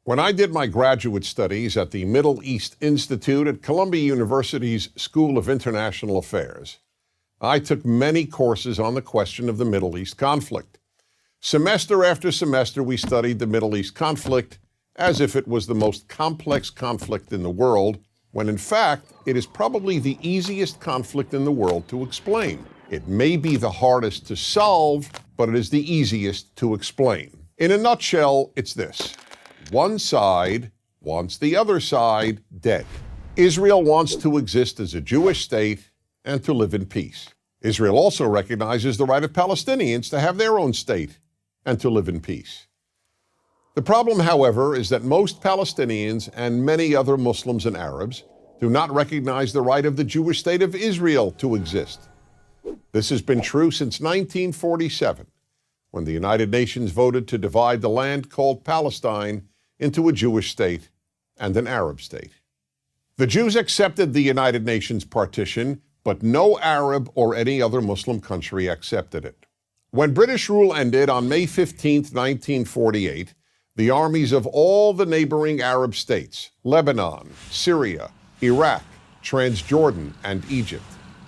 When I did my graduate studies at the Middle East Institute at Columbia University's School of International Affairs, I took many courses on the question of the Middle East conflict. Semester after semester, we studied the Middle East conflict as if it was the most complex conflict in the world, when in fact, it is probably the easiest conflict in the world to explain. It may be the hardest to solve, but it is the easiest to explain. In a nutshell, it's this. One side wants the other side dead. Israel wants to exist as a Jewish state and to live in peace. Israel also recognizes the right of Palestinians to have their own state and to live in peace. The problem, however, is that most Palestinians and many other Muslims and Arabs do not recognize the right of the Jewish state of Israel to exist. This has been true since 1947, when the United Nations voted to divide the land called Palestine into a Jewish state and an Arab state. The Jews accepted the United Nations partition, but no Arab or any other Muslim country accepted it. When British rule ended on May 15, 1948, the armies of all the neighboring Arab states, Lebanon, Syria, Iraq, Transjordan, and Egypt,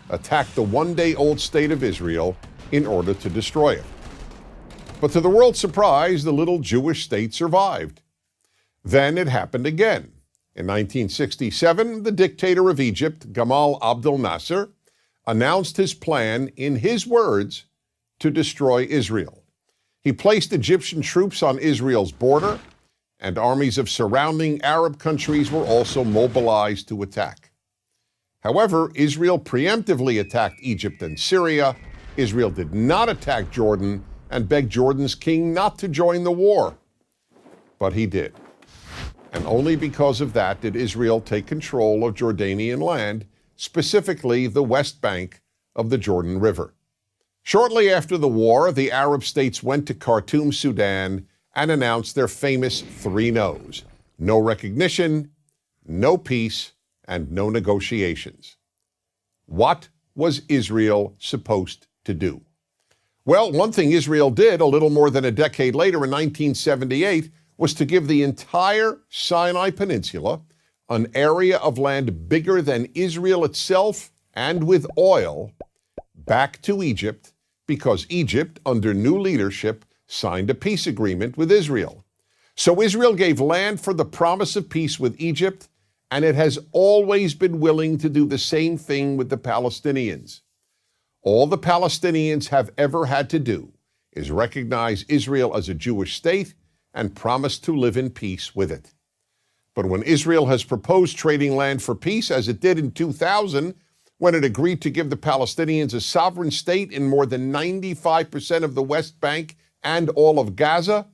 attacked the one-day-old state of Israel in order to destroy it. But to the world's surprise, the little Jewish state survived. Then it happened again. In 1967, the dictator of Egypt, Gamal Abdel Nasser, announced his plan, in his words, to destroy Israel. He placed Egyptian troops on Israel's border, and armies of surrounding Arab countries were also mobilized to attack. However, Israel preemptively attacked Egypt and Syria. Israel did not attack Jordan and begged Jordan's king not to join the war. But he did. And only because of that did Israel take control of Jordanian land, specifically the West Bank of the Jordan River. Shortly after the war, the Arab states went to Khartoum, Sudan, and announced their famous three no's: no recognition, no peace, and no negotiations. What was Israel supposed to do? Well, one thing Israel did a little more than a decade later in 1978 was to give the entire Sinai Peninsula, an area of land bigger than Israel itself and with oil, back to Egypt, because Egypt, under new leadership, signed a peace agreement with Israel. So Israel gave land for the promise of peace with Egypt, and it has always been willing to do the same thing with the Palestinians. All the Palestinians have ever had to do is recognize Israel as a Jewish state and promise to live in peace with it. But when Israel has proposed trading land for peace, as it did in 2000, when it agreed to give the Palestinians a sovereign state in more than 95% of the West Bank and all of Gaza,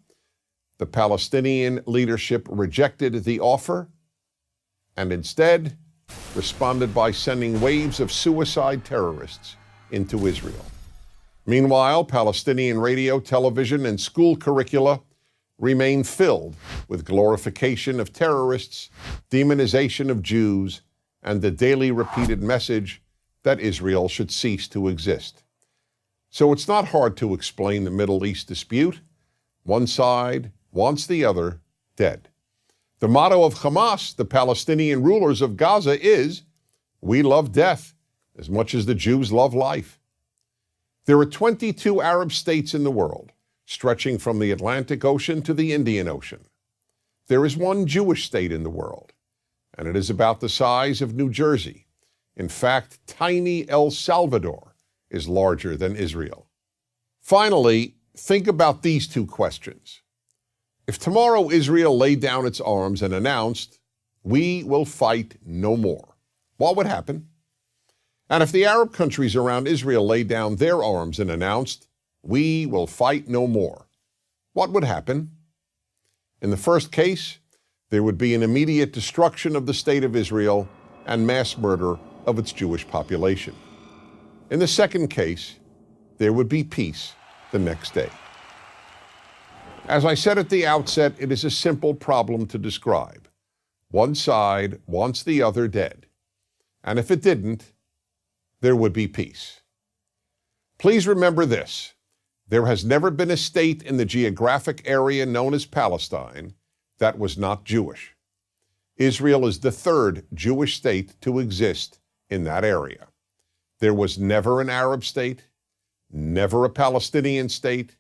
the Palestinian leadership rejected the offer and instead responded by sending waves of suicide terrorists into Israel. Meanwhile, Palestinian radio, television, and school curricula remain filled with glorification of terrorists, demonization of Jews, and the daily repeated message that Israel should cease to exist. So it's not hard to explain the Middle East dispute. One side wants the other dead. The motto of Hamas, the Palestinian rulers of Gaza, is, "We love death as much as the Jews love life." There are 22 Arab states in the world, stretching from the Atlantic Ocean to the Indian Ocean. There is one Jewish state in the world, and it is about the size of New Jersey. In fact, tiny El Salvador is larger than Israel. Finally, think about these two questions. If tomorrow Israel laid down its arms and announced, "We will fight no more," what would happen? And if the Arab countries around Israel laid down their arms and announced, "We will fight no more," what would happen? In the first case, there would be an immediate destruction of the state of Israel and mass murder of its Jewish population. In the second case, there would be peace the next day. As I said at the outset, it is a simple problem to describe. One side wants the other dead. And if it didn't, there would be peace. Please remember this. There has never been a state in the geographic area known as Palestine that was not Jewish. Israel is the third Jewish state to exist in that area. There was never an Arab state, never a Palestinian state,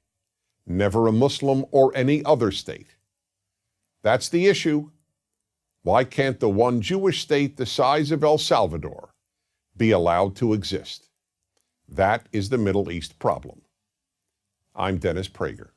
never a Muslim or any other state. That's the issue. Why can't the one Jewish state the size of El Salvador be allowed to exist? That is the Middle East problem. I'm Dennis Prager.